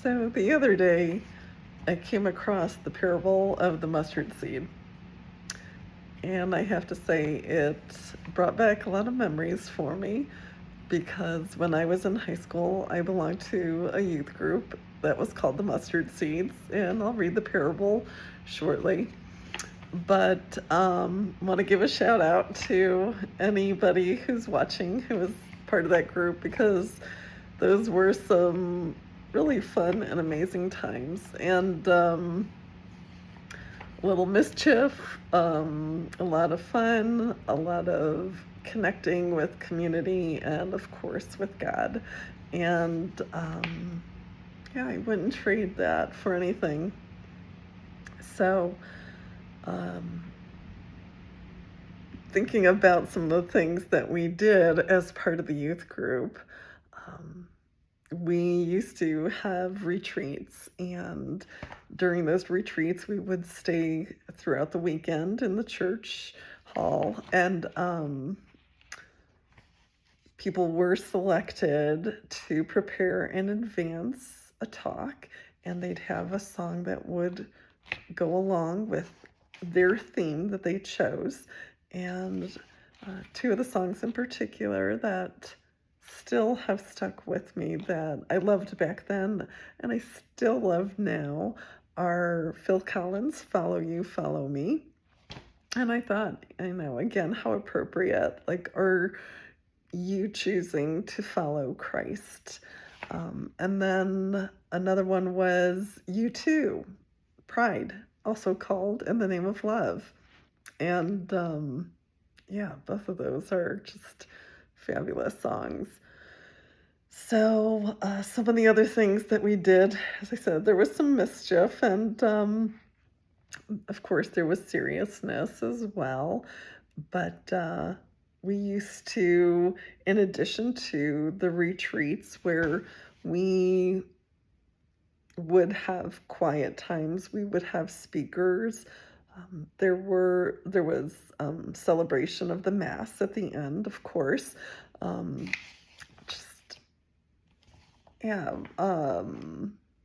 So the other day, I came across the parable of the mustard seed, and I have to say it brought back a lot of memories for me because when I was in high school, I belonged to a youth group that was called the Mustard Seeds, and I'll read the parable shortly. But want to give a shout out to anybody who's watching who was part of that group because those were some really fun and amazing times. And a little mischief, a lot of fun, a lot of connecting with community, and of course with God. And yeah, I wouldn't trade that for anything. So, um, thinking about some of the things that we did as part of the youth group, um, we used to have retreats, and during those retreats, we would stay throughout the weekend in the church hall, and people were selected to prepare in advance a talk, and they'd have a song that would go along with their theme that they chose. And two of the songs in particular that still have stuck with me that I loved back then and I still love now are Phil Collins' Follow You, Follow Me. And I thought, I know, again, how appropriate. Like, are you choosing to follow Christ? And then another one was U2, Pride, also called In the Name of Love. And yeah, both of those are just fabulous songs. So, some of the other things that we did, as I said, there was some mischief, and of course, there was seriousness as well. But we used to, in addition to the retreats where we would have quiet times, we would have speakers. There was celebration of the mass at the end, of course. Just yeah,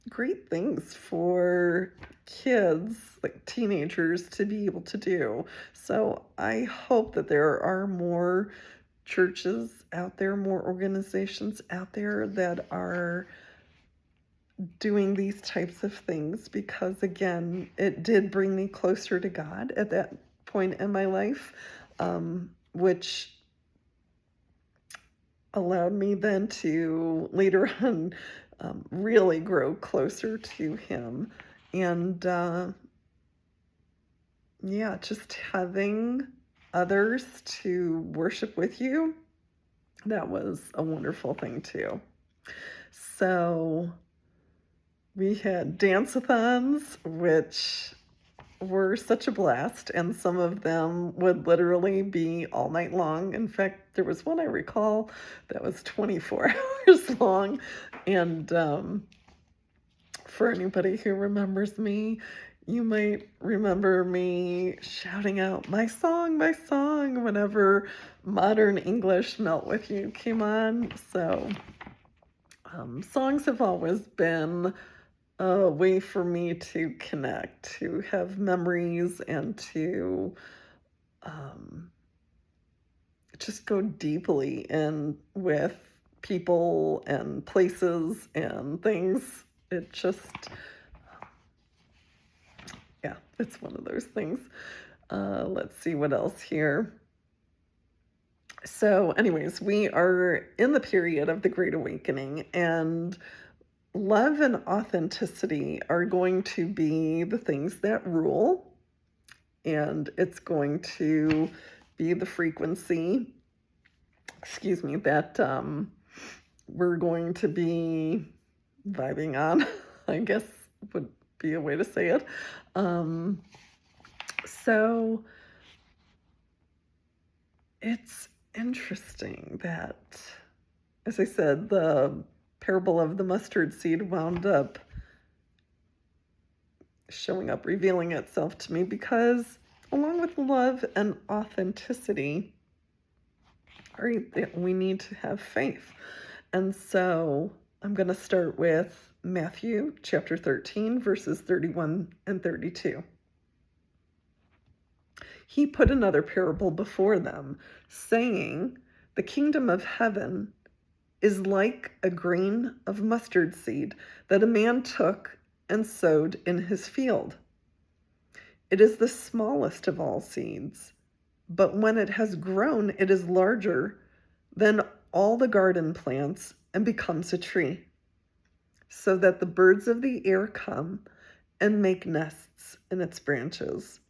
great things for kids, like teenagers, to be able to do. So I hope that there are more churches out there, more organizations out there that are doing these types of things because, again, it did bring me closer to God at that point in my life, which allowed me then to later on really grow closer to Him. And yeah, just having others to worship with you, that was a wonderful thing too. So we had dance-a-thons, which were such a blast, and some of them would literally be all night long. In fact, there was one I recall that was 24 hours long, and for anybody who remembers me, you might remember me shouting out my song, whenever Modern English Melt With You came on. So songs have always been a way for me to connect, to have memories, and to um, just go deeply in with people and places and things. It just, yeah, it's one of those things. Let's see what else here. So, anyways, we are in the period of the Great Awakening, and love and authenticity are going to be the things that rule, and it's going to be the frequency, excuse me, that we're going to be vibing on, I guess would be a way to say it. So it's interesting that, as I said, the parable of the mustard seed wound up showing up, revealing itself to me, because along with love and authenticity, right, we need to have faith. And so I'm going to start with Matthew chapter 13, verses 31 and 32. He put another parable before them, saying, "The kingdom of heaven is like a grain of mustard seed that a man took and sowed in his field. It is the smallest of all seeds, but when it has grown, it is larger than all the garden plants and becomes a tree, so that the birds of the air come and make nests in its branches."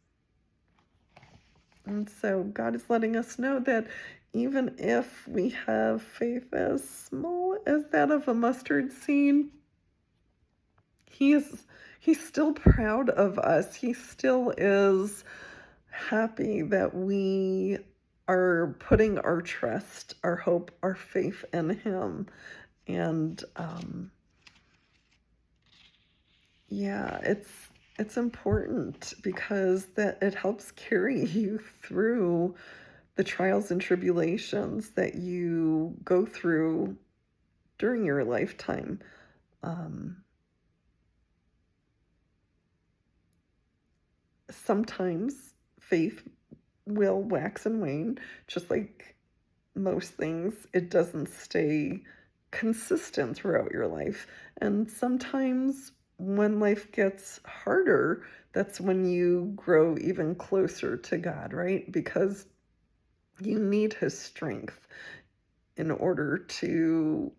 And so God is letting us know that even if we have faith as small as that of a mustard seed, he's still proud of us. He still is happy that we are putting our trust, our hope, our faith in him. And yeah, it's important because that it helps carry you through the trials and tribulations that you go through during your lifetime. Sometimes faith will wax and wane, just like most things. It doesn't stay consistent throughout your life. And sometimes when life gets harder, that's when you grow even closer to God, right? Because you need his strength in order to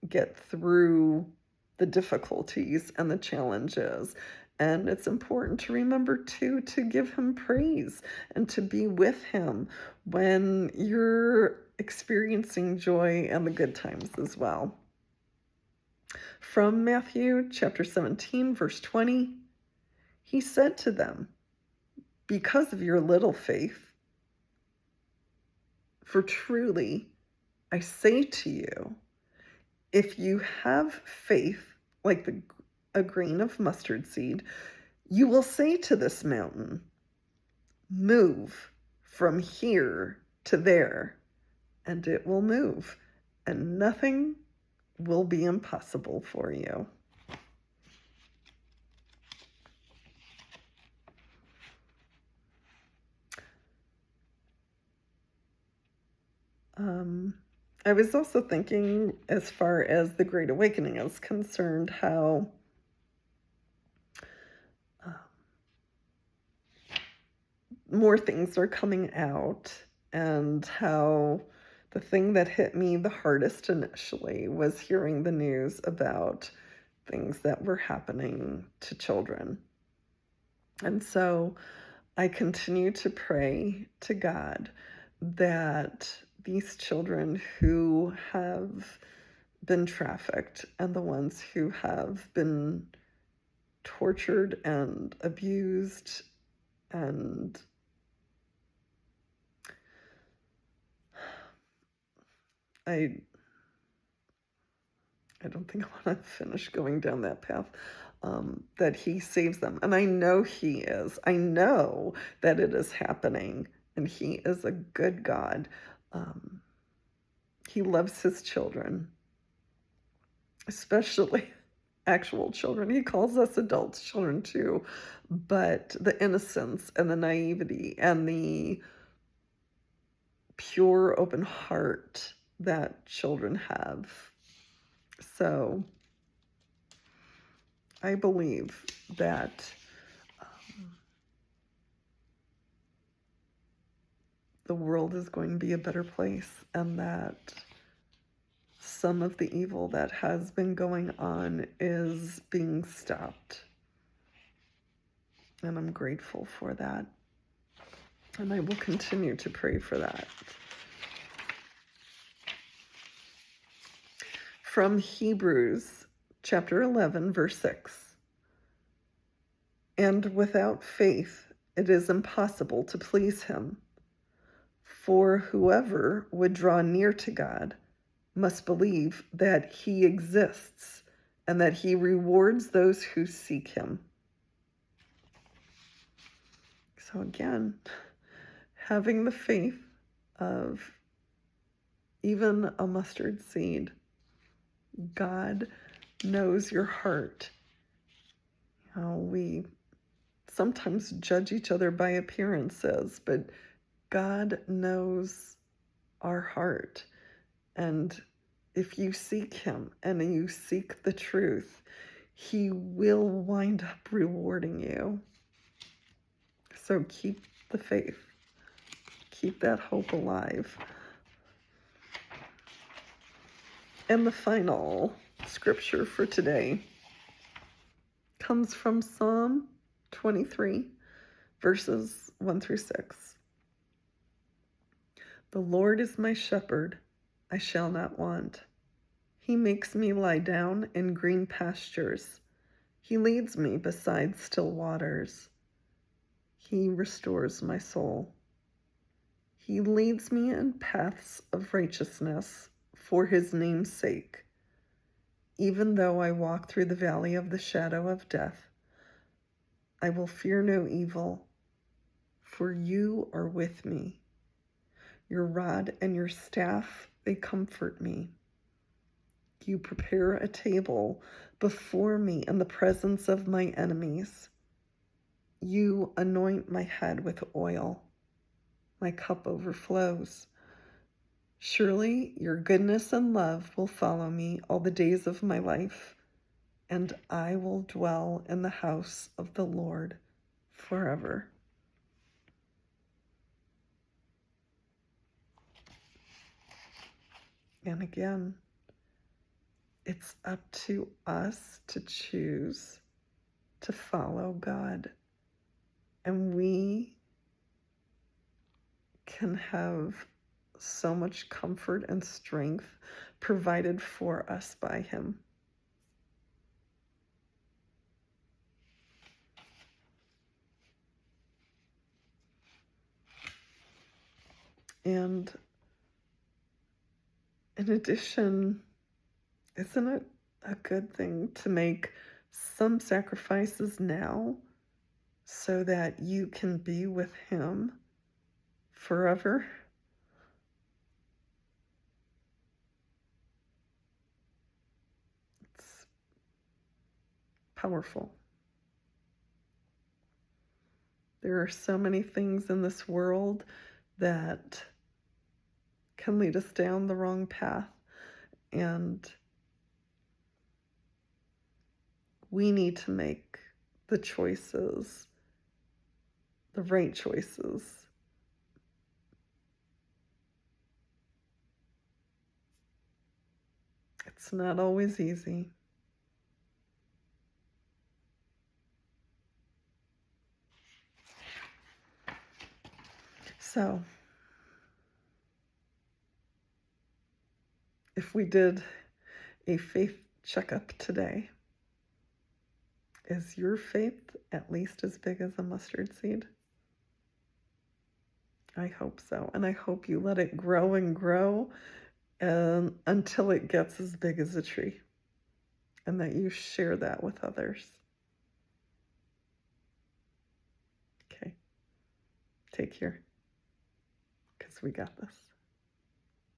get through the difficulties and the challenges. And it's important to remember too to give him praise and to be with him when you're experiencing joy and the good times as well. From Matthew chapter 17, verse 20, he said to them, "Because of your little faith, for truly I say to you, if you have faith like a grain of mustard seed, you will say to this mountain, 'Move from here to there,' and it will move, and nothing will be impossible for you." I was also thinking, as far as the Great Awakening is concerned, how uh, more things are coming out, and how the thing that hit me the hardest initially was hearing the news about things that were happening to children. And so I continue to pray to God that these children who have been trafficked and the ones who have been tortured and abused and I don't think I want to finish going down that path. That he saves them. And I know he is. I know that it is happening. And he is a good God. He loves his children, especially actual children. He calls us adults children too. But the innocence and the naivety and the pure open heart that children have. So I believe that the world is going to be a better place, and that some of the evil that has been going on is being stopped. And I'm grateful for that. And I will continue to pray for that. From Hebrews chapter 11, verse 6. "And without faith it is impossible to please him. For whoever would draw near to God must believe that he exists and that he rewards those who seek him." So again, having the faith of even a mustard seed, God knows your heart. We sometimes judge each other by appearances, but God knows our heart. And if you seek Him and you seek the truth, He will wind up rewarding you. So keep the faith, keep that hope alive. And the final scripture for today comes from Psalm 23, verses 1 through 6. The Lord is my shepherd, I shall not want. He makes me lie down in green pastures. He leads me beside still waters. He restores my soul. He leads me in paths of righteousness for His name's sake. Even though I walk through the valley of the shadow of death, I will fear no evil, for You are with me. Your rod and your staff, they comfort me. You prepare a table before me in the presence of my enemies. You anoint my head with oil. My cup overflows. Surely your goodness and love will follow me all the days of my life, and I will dwell in the house of the Lord forever. And again, it's up to us to choose to follow God. And we can have so much comfort and strength provided for us by Him. And in addition, isn't it a good thing to make some sacrifices now so that you can be with Him forever? It's powerful. There are so many things in this world that can lead us down the wrong path, and we need to make the choices, the right choices. It's not always easy. So, if we did a faith checkup today, is your faith at least as big as a mustard seed? I hope so. And I hope you let it grow and grow until it gets as big as a tree, and that you share that with others. Okay. Take care, because we got this.